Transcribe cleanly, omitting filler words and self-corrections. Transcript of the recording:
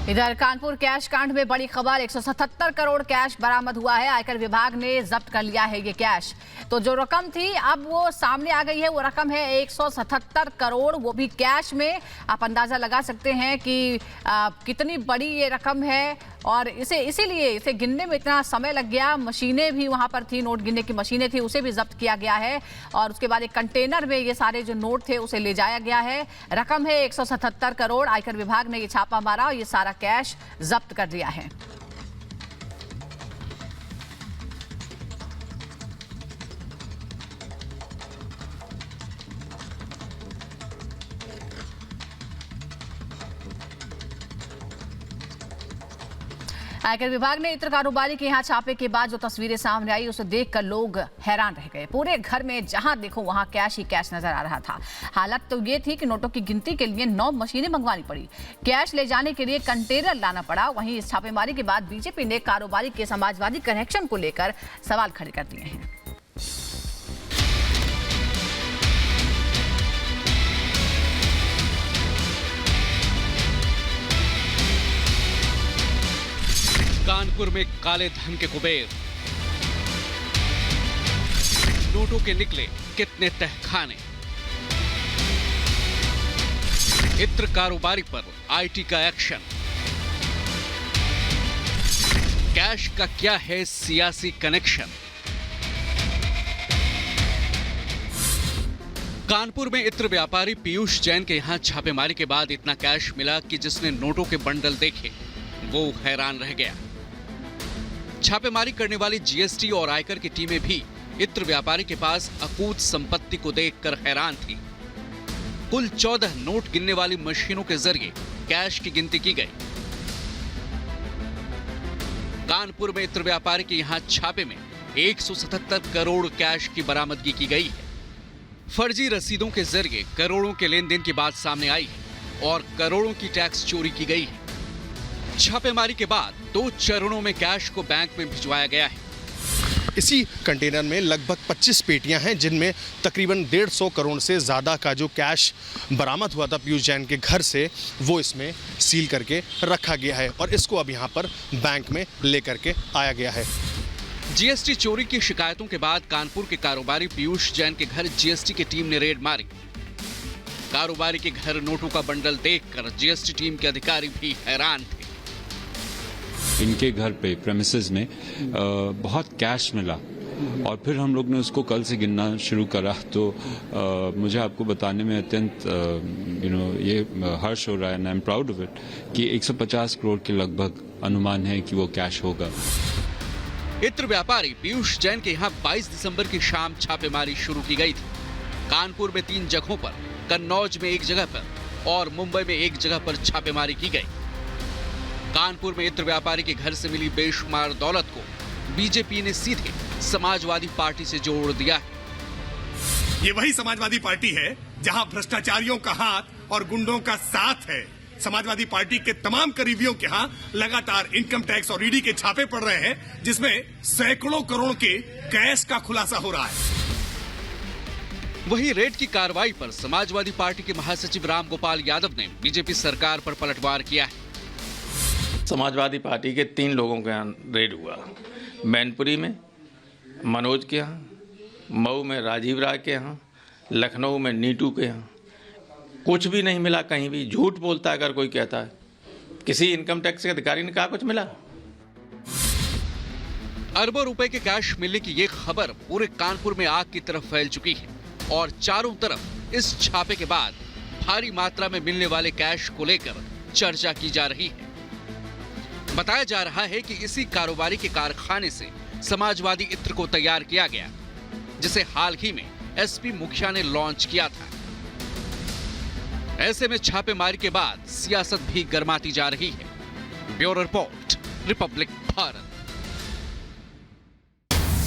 इधर कानपुर कैश कांड में बड़ी खबर, 177 करोड़ कैश बरामद हुआ है। आयकर विभाग ने जब्त कर लिया है ये कैश। तो जो रकम थी अब वो सामने आ गई है। वो रकम है 177 करोड़, वो भी कैश में। आप अंदाजा लगा सकते हैं कि कितनी बड़ी ये रकम है और इसीलिए इसे गिनने में इतना समय लग गया। मशीनें भी वहां पर थी, नोट गिनने की मशीनें थी, उसे भी जब्त किया गया है और उसके बाद एक कंटेनर में ये सारे जो नोट थे उसे ले जाया गया है। रकम है 177 करोड़। आयकर विभाग ने ये छापा मारा और ये सारा कैश जब्त कर लिया है। आयकर विभाग ने इत्र कारोबारी के यहाँ छापे के बाद जो तस्वीरें सामने आई उसे देखकर लोग हैरान रह गए। पूरे घर में जहां देखो वहां कैश ही कैश नजर आ रहा था। हालत तो ये थी कि नोटों की गिनती के लिए 9 मशीनें मंगवानी पड़ी, कैश ले जाने के लिए कंटेनर लाना पड़ा। वहीं इस छापेमारी के बाद बीजेपी ने कारोबारी के समाजवादी कनेक्शन को लेकर सवाल खड़े कर दिए हैं। कानपुर में काले धन के कुबेर, नोटों के निकले कितने तहखाने। इत्र कारोबारी पर आईटी का एक्शन। कैश का क्या है सियासी कनेक्शन। कानपुर में इत्र व्यापारी पीयूष जैन के यहां छापेमारी के बाद इतना कैश मिला कि जिसने नोटों के बंडल देखे वो हैरान रह गया। छापेमारी करने वाली जीएसटी और आयकर की टीमें भी इत्र व्यापारी के पास अकूत संपत्ति को देखकर हैरान थी। कुल 14 नोट गिनने वाली मशीनों के जरिए कैश की गिनती की गई। कानपुर में इत्र व्यापारी के यहां छापे में 177 करोड़ कैश की बरामदगी की गई है। फर्जी रसीदों के जरिए करोड़ों के लेन देन की बात सामने आई है और करोड़ों की टैक्स चोरी की गई है। छापेमारी के बाद 2 चरणों में कैश को बैंक में भिजवाया गया है। इसी कंटेनर में लगभग 25 पेटियां हैं जिनमें तकरीबन 150 करोड़ से ज़्यादा का जो कैश बरामद हुआ था पीयूष जैन के घर से, वो इसमें सील करके रखा गया है और इसको अब यहां पर बैंक में लेकर के आया गया है। जीएसटी चोरी की शिकायतों के बाद कानपुर के कारोबारी पीयूष जैन के घर जीएसटी की टीम ने रेड मारी। कारोबारी के घर नोटों का बंडल देखकर जीएसटी टीम के अधिकारी भी हैरान थे। इनके घर पे प्रेमिसेस में बहुत कैश मिला और फिर हम लोग ने उसको कल से गिनना शुरू करा। तो मुझे आपको बताने में अत्यंत ये हर्ष हो रहा है, I am proud of it, कि 150 करोड़ के लगभग अनुमान है कि वो कैश होगा। इत्र व्यापारी पीयूष जैन के यहाँ 22 दिसंबर की शाम छापेमारी शुरू की गई थी। कानपुर में 3 जगहों पर, कन्नौज में 1 जगह पर और मुंबई में 1 जगह पर छापेमारी की गई। कानपुर में इत्र व्यापारी के घर से मिली बेशुमार दौलत को बीजेपी ने सीधे समाजवादी पार्टी से जोड़ दिया है। ये वही समाजवादी पार्टी है जहां भ्रष्टाचारियों का हाथ और गुंडों का साथ है। समाजवादी पार्टी के तमाम करीबियों के यहाँ लगातार इनकम टैक्स और ईडी के छापे पड़ रहे हैं, जिसमें सैकड़ों करोड़ के कैश का खुलासा हो रहा है। वहीं रेड की कार्रवाई पर समाजवादी पार्टी के महासचिव रामगोपाल यादव ने बीजेपी सरकार पर पलटवार किया है। समाजवादी पार्टी के 3 लोगों के यहाँ रेड हुआ। मैनपुरी में मनोज के यहाँ, मऊ में राजीव राय के यहाँ, लखनऊ में नीटू के यहाँ। कुछ भी नहीं मिला कहीं भी। झूठ बोलता है अगर कोई कहता है। किसी इनकम टैक्स के अधिकारी ने कहा कुछ मिला। अरबों रुपए के कैश मिलने की ये खबर पूरे कानपुर में आग की तरफ फैल चुकी है और चारों तरफ इस छापे के बाद भारी मात्रा में मिलने वाले कैश को लेकर चर्चा की जा रही है। बताया जा रहा है कि इसी कारोबारी के कारखाने से समाजवादी इत्र को तैयार किया गया, जिसे हाल ही में एसपी मुखिया ने लॉन्च किया था। ऐसे में छापेमारी के बाद सियासत भी गर्माती जा रही है। Bureau report, Republic Bharat.